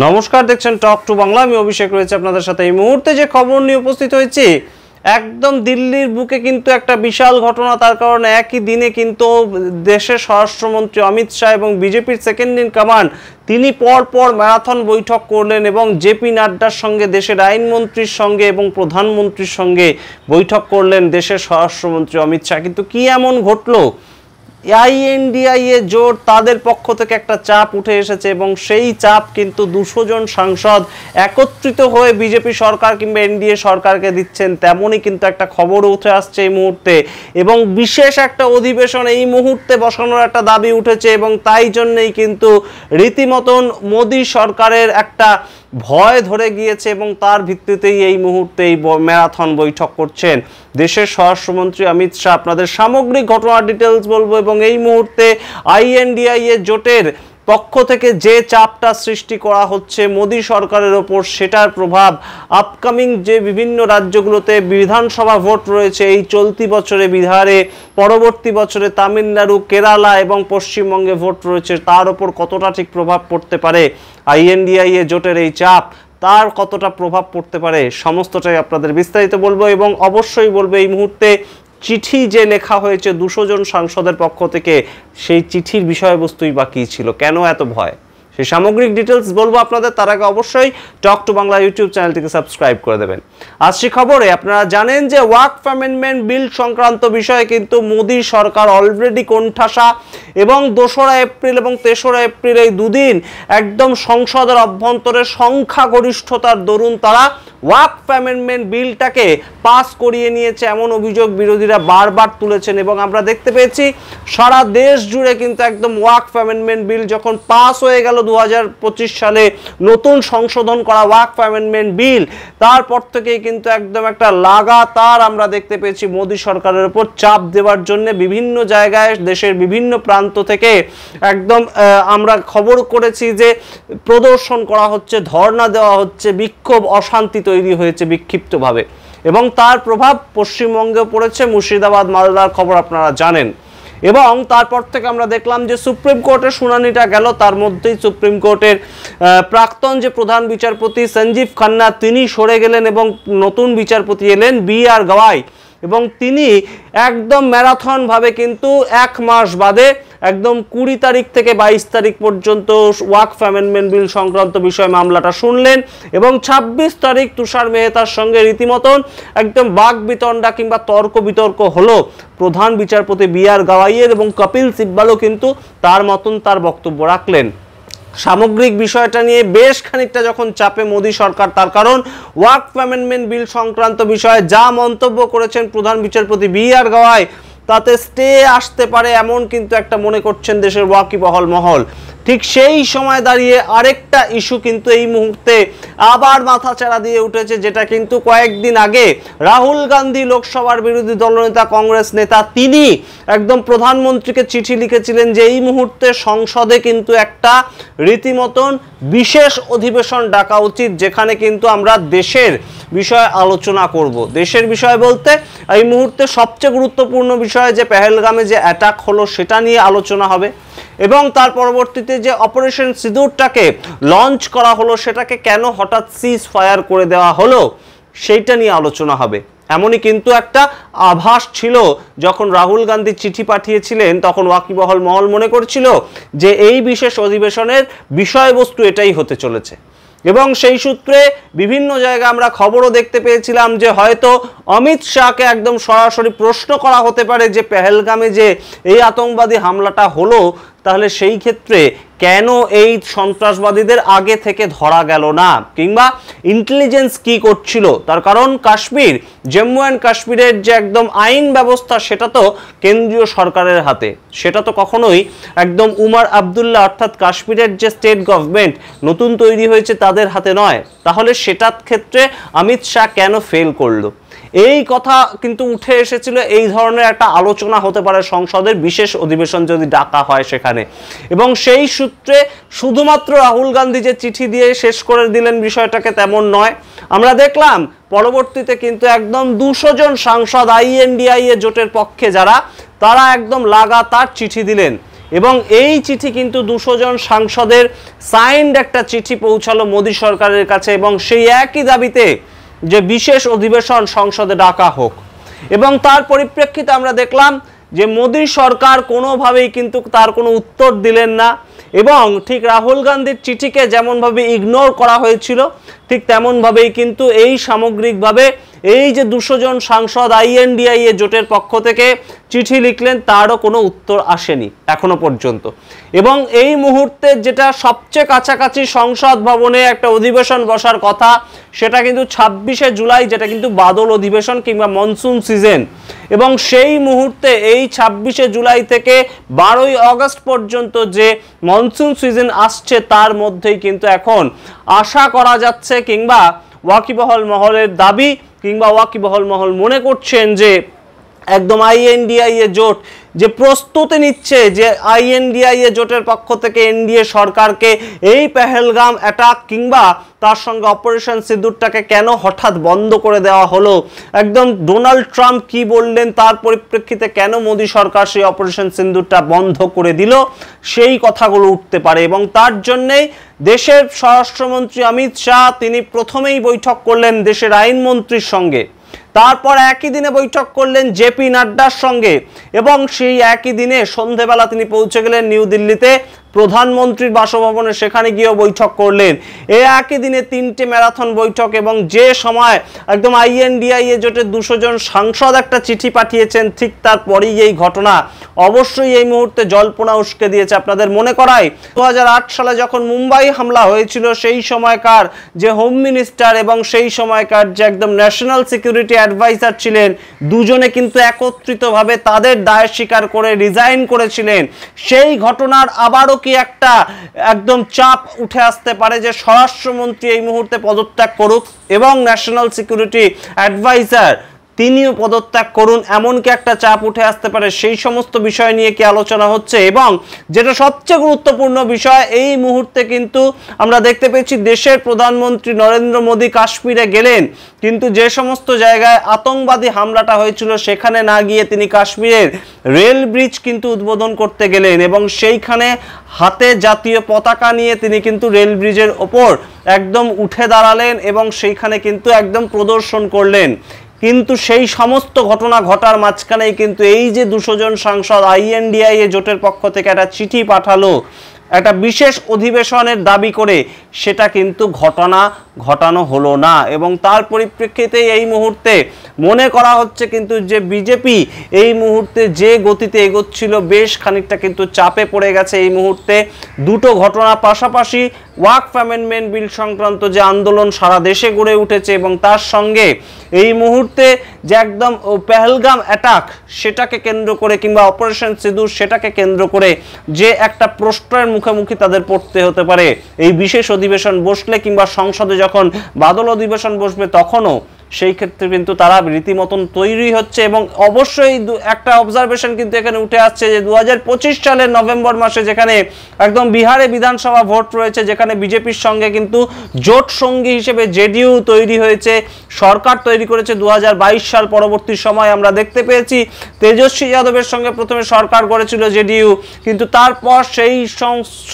নমস্কার, দেখছেন talk to Bangla. আমি অভিষেক রয়েছে আপনাদের সাথে। এই মুহূর্তে যে খবর নিয়ে উপস্থিত হয়েছি, একদম দিল্লির বুকে কিন্তু একটা বিশাল ঘটনা। তার কারণে একই দিনে কিন্তু দেশের স্বরাষ্ট্রমন্ত্রী অমিত শাহ এবং বিজেপির সেকেন্ড ইন কমান্ড তিনি পরপর ম্যারাথন বৈঠক করলেন এবং জেপি নাড্ডার সঙ্গে, দেশের আইনমন্ত্রীর সঙ্গে এবং প্রধানমন্ত্রীর সঙ্গে বৈঠক করলেন দেশের স্বরাষ্ট্রমন্ত্রী অমিত শাহ। কিন্তু কি এমন ঘটলো? আইএনডিআইএ জোট, তাদের পক্ষ থেকে একটা চাপ উঠে এসেছে এবং সেই চাপ কিন্তু 200 জন সাংসদ একত্রিত হয়ে বিজেপি সরকার কিংবা এনডিএ সরকারকে দিচ্ছেন। তেমনই কিন্তু একটা খবর উঠে আসছে এই মুহূর্তে এবং বিশেষ একটা অধিবেশন এই মুহূর্তে বসানোর একটা দাবি উঠেছে এবং তাই জন্যই কিন্তু রীতিমতন মোদী সরকারের একটা ভয় ধরে গিয়েছে এবং তার ভিত্তিতেই এই মুহূর্তে এই ম্যারাথন বৈঠক করছেন দেশের স্বরাষ্ট্রমন্ত্রী অমিত শাহ। আপনাদের সামগ্রিক ঘটনার ডিটেলস বলবো এবং এই মুহূর্তে আইএনডিআইএ জোটের পক্ষ থেকে যে চাপটা সৃষ্টি করা হচ্ছে মোদী সরকারের ওপর, সেটার প্রভাব আপকামিং যে বিভিন্ন রাজ্যগুলোতে বিধানসভা ভোট রয়েছে এই চলতি বছরে বিহারে, পরবর্তী বছরে তামিলনাড়ু, কেরালা এবং পশ্চিমবঙ্গে ভোট রয়েছে, তার ওপর কতটা ঠিক প্রভাব পড়তে পারে আইএনডিআইএ জোটের এই চাপ, তার কতটা প্রভাব পড়তে পারে, সমস্তটাই আপনাদের বিস্তারিত বলবো। এবং অবশ্যই বলবো এই মুহূর্তে চিঠি যে লেখা হয়েছে 200 জন সাংসদের পক্ষ থেকে, সেই চিঠির বিষয়বস্তুই বা কী ছিল, কেন এত ভয়, সেই সামগ্রিক ডিটেলস বলবো আপনাদের। তার আগে অবশ্যই টক টু বাংলা ইউটিউব চ্যানেলটিকে সাবস্ক্রাইব করে দেবেন। আজকে খবরে আপনারা জানেন যে ওয়াকফ অ্যামেন্ডমেন্ট বিল সংক্রান্ত বিষয়ে কিন্তু মোদী সরকার অলরেডি কোণঠাসা এবং 2রা এপ্রিল এবং 3রা এপ্রিল এই দুদিন একদম সংসদের অভ্যন্তরে সংখ্যাগরিষ্ঠতার দরুন তারা ওয়াকফ অ্যামেন্ডমেন্ট বিলটাকে পাস করিয়ে নিয়েছে, এমন অভিযোগ বিরোধীরা বারবার তুলেছেন এবং আমরা দেখতে পেয়েছি সারা দেশ জুড়ে কিন্তু একদম ওয়াকফ অ্যামেন্ডমেন্ট বিল যখন পাস হয়ে গেল 2025 সালে নতুন সংশোধন করা ওয়াকফ অ্যামেন্ডমেন্ট বিল, তারপর থেকেই কিন্তু একদম একটা লাগাতার আমরা দেখতে পেয়েছি মোদী সরকারের উপর চাপ দেওয়ার জন্য বিভিন্ন জায়গায় দেশের বিভিন্ন প্রান্ত থেকে একদম আমরা খবর করেছি যে প্রদর্শন করা হচ্ছে, ধর্ণা দেওয়া হচ্ছে, বিক্ষোভ, অশান্তি তৈরি হয়েছে বিক্ষিপ্তভাবে এবং তার প্রভাব পশ্চিমবঙ্গে পড়েছে। মুর্শিদাবাদ, মালদার খবর আপনারা জানেন। এবং তারপর থেকে আমরা দেখলাম যে সুপ্রিম কোর্টের শুনানিটা গেল, তার মধ্যেই সুপ্রিম কোর্টের প্রাক্তন যে প্রধান বিচারপতি সঞ্জীব খান্না তিনি সরে গেলেন এবং নতুন বিচারপতি এলেন BR গওয়াই এবং তিনি একদম ম্যারাথন ভাবে কিন্তু 1 মাস বাদে একদম 20 তারিখ থেকে 22 তারিখ পর্যন্ত ওয়াকফ অ্যামেন্ডমেন্ট বিল সংক্রান্ত বিষয় মামলাটা শুনলেন এবং 26 তারিখ তুষার মেহতার সঙ্গে রীতিমতন একদম বাক বিতণ্ডা কিংবা তর্ক বিতর্ক হলো প্রধান বিচারপতি BR গওয়াইয়ের এবং কপিল সিব্বালও কিন্তু তার মতন তার বক্তব্য রাখলেন। সামগ্রিক বিষয়টা নিয়ে বেশ খানিকটা যখন চাপে মোদী সরকার, তার কারণ ওয়াকফ অ্যামেন্ডমেন্ট বিল সংক্রান্ত বিষয়ে যা মন্তব্য করেছেন প্রধান বিচারপতি BR গওয়াই তাতে স্টে আসতে পারে এমন কিন্তু একটা মনে করছেন দেশের ওয়াকিবহাল মহল। ঠিক সেই সময় দাঁড়িয়ে আরেকটা ইস্যু কিন্তু এই মুহূর্তে আবার মাথাচাড়া দিয়ে উঠেছে, যেটা কিন্তু কয়েকদিন আগে রাহুল গান্ধী লোকসভার বিরোধী দলনেতা, কংগ্রেস নেতা, তিনি একদম প্রধানমন্ত্রীকে চিঠি লিখেছিলেন যে এই মুহূর্তে সংসদে কিন্তু একটা রীতিমতন বিশেষ অধিবেশন ডাকা উচিত, যেখানে কিন্তু আমরা দেশের বিষয়ে আলোচনা করব। দেশের বিষয় বলতে এই মুহূর্তে সবচেয়ে গুরুত্বপূর্ণ বিষয় যে পেহেলগামে যে অ্যাটাক হলো সেটা নিয়ে আলোচনা হবে এবং তার পরবর্তীতে যে অপারেশন সিঁদুরটাকে লঞ্চ করা হলো সেটাকে কেন হঠাৎ সিজ ফায়ার করে দেওয়া হলো সেইটা নিয়ে আলোচনা হবে। এমনই কিন্তু একটা আভাস ছিল যখন রাহুল গান্ধী চিঠি পাঠিয়েছিলেন, তখন ওয়াকিবহাল মহল মনে করছিল যে এই বিশেষ অধিবেশনের বিষয়বস্তু এটাই হতে চলেছে এবং সেই সূত্রে বিভিন্ন জায়গায় আমরা খবরও দেখতে পেয়েছিলাম যে হয়তো অমিত শাহকে একদম সরাসরি প্রশ্ন করা হতে পারে যে পেহেলগামে যে এই আতঙ্কবাদী হামলাটা হলো, তাহলে সেই ক্ষেত্রে কেন এই সন্ত্রাসবাদীদের আগে থেকে ধরা গেল না কিংবা ইন্টেলিজেন্স কি করছিল। তার কারণ কাশ্মীর, জম্মু অ্যান্ড কাশ্মীরের যে একদম আইন ব্যবস্থা সেটা তো কেন্দ্রীয় সরকারের হাতে, সেটা তো কখনোই একদম উমার আবদুল্লাহ অর্থাৎ কাশ্মীরের যে স্টেট গভর্নমেন্ট নতুন তৈরি হয়েছে তাদের হাতে নয়। তাহলে সেটার ক্ষেত্রে অমিত শাহ কেন ফেল করলো, এই কথা কিন্তু উঠে এসেছিল। এই ধরনের একটা আলোচনা হতে পারে সংসদের বিশেষ অধিবেশন যদি ডাকা হয় সেখানে, এবং সেই সূত্রে শুধুমাত্র রাহুল গান্ধী যে চিঠি দিয়ে শেষ করে দিলেন বিষয়টাকে তেমন নয়। আমরা দেখলাম পরবর্তীতে কিন্তু একদম 200 জন সাংসদ আইএনডিআইএ জোটের পক্ষে যারা, তারা একদম লাগাতার চিঠি দিলেন এবং এই চিঠি কিন্তু 200 জন সাংসদের সাইন্ড একটা চিঠি পৌঁছালো মোদী সরকারের কাছে, এবং সেই একই দাবিতে যে বিশেষ অধিবেশন সংসদে ডাকা হোক। এবং তার পরিপ্রেক্ষিতে আমরা দেখলাম যে মোদী সরকার কোনোভাবেই কিন্তু তার কোনো উত্তর দিলেন না, এবং ঠিক রাহুল গান্ধীর চিঠিকে যেমনভাবে ইগনোর করা হয়েছিল ঠিক তেমনভাবেই কিন্তু এই সামগ্রিকভাবে এই যে 200 জন সাংসদ INDIA জোটের পক্ষ থেকে চিঠি লিখলেন তারও কোনো উত্তর আসেনি এখনো পর্যন্ত। এবং এই মুহূর্তে যেটা সবচেয়ে কাছাকাছি সংসদ ভবনে একটা অধিবেশন বসার কথা সেটা কিন্তু 26শে জুলাই, যেটা কিন্তু বাদল অধিবেশন কিংবা মনসুন সিজন। এবং সেই মুহূর্তে এই 26শে জুলাই থেকে 12ই আগস্ট পর্যন্ত যে মনসুন সিজন আসছে তার মধ্যেই কিন্তু এখন আশা করা যাচ্ছে কিংবা ওয়াকিবহাল মহলের দাবি কিংবা ওয়াকিবহাল মহল মনে করছেন যে একদম INDIA জোট যে প্রস্তুতি নিচ্ছে, যে INDIA জোটের পক্ষ থেকে NDA সরকারকে এই পেহেলগাম অ্যাটাক কিংবা তার সঙ্গে অপারেশন সিঁদুরটাকে কেন হঠাৎ বন্ধ করে দেওয়া হলো, একদম ডোনাল্ড ট্রাম্প কি বললেন তার পরিপ্রেক্ষিতে কেন মোদী সরকার সেই অপারেশন সিঁদুরটা বন্ধ করে দিল, সেই কথাগুলো উঠতে পারে। এবং তার জন্যেই দেশের স্বরাষ্ট্রমন্ত্রী অমিত শাহ তিনি প্রথমেই বৈঠক করলেন দেশের আইনমন্ত্রীর সঙ্গে, তারপর একই দিনে বৈঠক করলেন JP নাড্ডার সঙ্গে, এবং সেই একই দিনে সন্ধেবেলা তিনি পৌঁছে গেলেন নিউ দিল্লিতে প্রধানমন্ত্রীর বাসভবনে, সেখানে গিয়েও বৈঠক করলেন। এই একই দিনে 3টে ম্যারাথন বৈঠক, এবং যে সময় একদম INDIA জোটের 200 জন সাংসদ একটা চিঠি পাঠিয়েছেন ঠিক তারপরেই এই ঘটনা অবশ্যই এই মুহূর্তে জল্পনা উস্কে দিয়েছে। আপনাদের মনে করায় 2008 সালে যখন মুম্বাই হামলা হয়েছিল সেই সময়কার যে হোম মিনিস্টার এবং সেই সময়কার যে একদম ন্যাশনাল সিকিউরিটি অ্যাডভাইজার ছিলেন, দুজনে কিন্তু একত্রিতভাবে তাদের দায় স্বীকার করে রিজাইন করেছিলেন। সেই ঘটনার আবারও কি একটা একদম চাপ উঠে আসতে পারে যে স্বরাষ্ট্রমন্ত্রী এই মুহূর্তে পদত্যাগ করুক এবং ন্যাশনাল সিকিউরিটি অ্যাডভাইজার তিনিও পদত্যাগ করুন, এমনকি একটা চাপ উঠে আসতে পারে। সেই সমস্ত বিষয় নিয়ে কি আলোচনা হচ্ছে, এবং যেটা সবচেয়ে গুরুত্বপূর্ণ বিষয় এই মুহূর্তে কিন্তু আমরা দেখতে পেয়েছি দেশের প্রধানমন্ত্রী নরেন্দ্র মোদী কাশ্মীরে গেলেন, কিন্তু যে সমস্ত জায়গায় আতঙ্কবাদী হামলাটা হয়েছিল সেখানে না গিয়ে তিনি কাশ্মীরের রেল ব্রিজ কিন্তু উদ্বোধন করতে গেলেন, এবং সেইখানে হাতে জাতীয় পতাকা নিয়ে তিনি কিন্তু রেল ব্রিজের ওপর একদম উঠে দাঁড়ালেন এবং সেইখানে কিন্তু একদম প্রদর্শন করলেন। কিন্তু সেই সমস্ত ঘটনা ঘটার মাঝখানেই কিন্তু এই যে 200 জন সাংসদ INDIA জোটের পক্ষ থেকে একটা চিঠি পাঠালো একটা বিশেষ অধিবেশনের দাবি করে, সেটা কিন্তু ঘটানো হলো না। এবং তার পরিপ্রেক্ষিতে এই মুহূর্তে মনে করা হচ্ছে কিন্তু যে বিজেপি এই মুহূর্তে যে গতিতে এগোচ্ছিল বেশ খানিকটা কিন্তু চাপে পড়ে গেছে। এই মুহূর্তে দুটো ঘটনা পাশাপাশি ওয়াকফ অ্যামেন্ডমেন্ট বিল সংক্রান্ত যে আন্দোলন সারা দেশে গড়ে উঠেছে, এবং তার সঙ্গে এই মুহূর্তে যে একদম পেহেলগাম অ্যাটাক সেটাকে কেন্দ্র করে কিংবা অপারেশন সিঁদুর সেটাকে কেন্দ্র করে যে একটা প্রশ্নের মুখোমুখি তাদের পড়তে হতে পারে এই বিশেষ অধিবেশন বসলে কিংবা সংসদে যখন বাদল অধিবেশন বসবে তখনও, সেই ক্ষেত্রে কিন্তু তারা রীতিমতন তৈরি হচ্ছে। এবং অবশ্যই একটা অবজারভেশন কিন্তু এখানে উঠে আসছে যে 2025 সালের নভেম্বর মাসে যেখানে একদম বিহারে বিধানসভা ভোট রয়েছে, যেখানে বিজেপির সঙ্গে কিন্তু জোট সঙ্গী হিসেবে JDU তৈরি হয়েছে, সরকার তৈরি করেছে 2022 সাল। পরবর্তী সময় আমরা দেখতে পেয়েছি তেজস্বী যাদবের সঙ্গে প্রথমে সরকার গড়েছিল JDU, কিন্তু তারপর সেই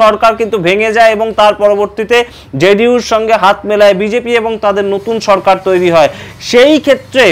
সরকার কিন্তু ভেঙে যায় এবং তার পরবর্তীতে JDUর সঙ্গে হাত মেলায় বিজেপি এবং তাদের নতুন সরকার তৈরি হয়। সেই ক্ষেত্রে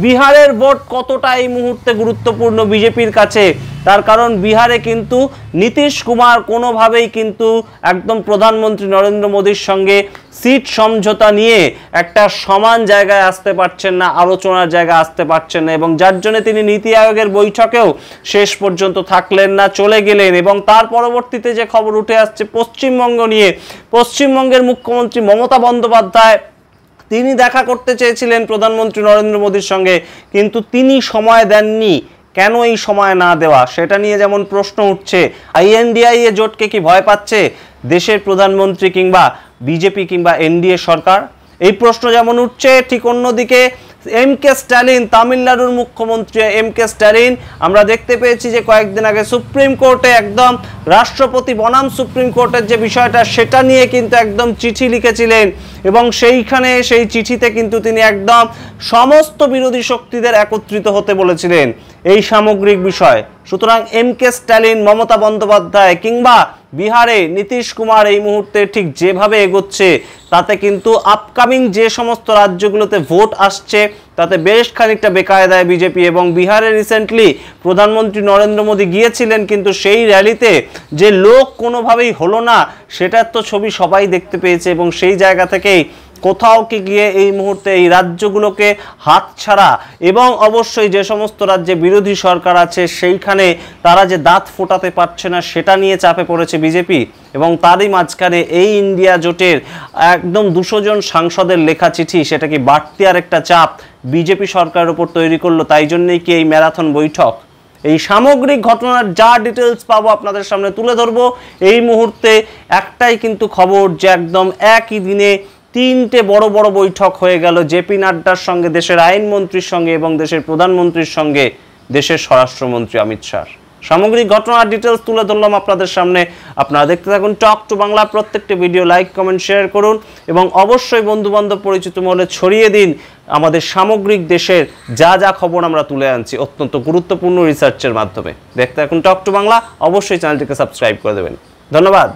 বিহারের ভোট কতটা এই মুহূর্তে গুরুত্বপূর্ণ বিজেপির কাছে, তার কারণ বিহারে কিন্তু নীতিশ কুমার কোনোভাবেই কিন্তু একদম প্রধানমন্ত্রী নরেন্দ্র মোদীর সঙ্গে সিট সমঝোতা নিয়ে একটা সমান জায়গায় আসতে পারছেন না, আলোচনার জায়গায় আসতে পারছেন না, এবং যার জন্য তিনি নীতি আয়োগের বৈঠকেও শেষ পর্যন্ত থাকলেন না, চলে গেলেন। এবং তার পরবর্তীতে যে খবর উঠে আসছে পশ্চিমবঙ্গ নিয়ে, পশ্চিমবঙ্গের মুখ্যমন্ত্রী মমতা বন্দ্যোপাধ্যায় তিনি দেখা করতে চেয়েছিলেন প্রধানমন্ত্রী নরেন্দ্র মোদীর সঙ্গে, কিন্তু তিনি সময় দেননি। কেন এই সময় না দেওয়া সেটা নিয়ে যেমন প্রশ্ন উঠছে, INDIA জোটকে কি ভয় পাচ্ছে দেশের প্রধানমন্ত্রী কিংবা বিজেপি কিংবা NDA সরকার, এই প্রশ্ন যেমন উঠছে, ঠিক অন্যদিকে MK স্ট্যালিন তামিলনাড়ুর মুখ্যমন্ত্রী MK স্ট্যালিন আমরা দেখতে পেয়েছি যে কয়েকদিন আগে সুপ্রিম কোর্টে একদম রাষ্ট্রপতি বনাম সুপ্রিম কোর্টের যে বিষয়টা সেটা নিয়ে কিন্তু একদম চিঠি লিখেছিলেন, এবং সেইখানে সেই চিঠিতে কিন্তু তিনি একদম সমস্ত বিরোধী শক্তিদের একত্রিত হতে বলেছিলেন। এই সামগ্রিক বিষয়। সুতরাং এম.কে. স্ট্যালিন, মমতা বন্দ্যোপাধ্যায় কিংবা বিহারে নীতিশ কুমার এই মুহূর্তে ঠিক যেভাবে এগোচ্ছে তাতে কিন্তু আপকামিং যে সমস্ত রাজ্যগুলোতে ভোট আসছে তাতে বেশ খানিকটা বেকায়দায় বিজেপি। এবং বিহারে রিসেন্টলি প্রধানমন্ত্রী নরেন্দ্র মোদী গিয়েছিলেন, কিন্তু সেই র্যালিতে যে লোক কোনোভাবেই হলো না সেটার তো ছবি সবাই দেখতে পেয়েছে। এবং সেই জায়গা থেকেই কোথাও কি গিয়ে এই মুহূর্তে এই রাজ্যগুলোকে হাতছাড়া এবং অবশ্যই যে সমস্ত রাজ্যে বিরোধী সরকার আছে সেইখানে তারা যে দাঁত ফোটাতে পারছে না সেটা নিয়ে চাপে পড়েছে বিজেপি। এবং তারই মাঝখানে এই ইন্ডিয়া জোটের একদম 200 জন সাংসদের লেখা চিঠি সেটাকে বাড়তি আর একটা চাপ বিজেপি সরকারের উপর তৈরি করলো। তাই জন্যই কি এই ম্যারাথন বৈঠক। এই সামগ্রিক ঘটনার যা ডিটেলস পাবো আপনাদের সামনে তুলে ধরবো। এই মুহূর্তে একটাই কিন্তু খবর যে একদম একই দিনে 3টে বড় বড় বৈঠক হয়ে গেল জেপি নাড্ডার সঙ্গে, দেশের আইনমন্ত্রীর সঙ্গে এবং দেশের প্রধানমন্ত্রীর সঙ্গে দেশের স্বরাষ্ট্রমন্ত্রী অমিত শাহ। সামগ্রিক ঘটনার ডিটেলস তুলে ধরলাম আপনাদের সামনে। আপনারা দেখতে থাকুন টক টু বাংলা। প্রত্যেকটি ভিডিও লাইক, কমেন্ট, শেয়ার করুন এবং অবশ্যই বন্ধুবান্ধব পরিচিত মহলে ছড়িয়ে দিন আমাদের সামগ্রিক দেশের যা যা খবর আমরা তুলে আনছি অত্যন্ত গুরুত্বপূর্ণ রিসার্চের মাধ্যমে। দেখতে থাকুন টক টু বাংলা। অবশ্যই চ্যানেলটিকে সাবস্ক্রাইব করে দেবেন। ধন্যবাদ।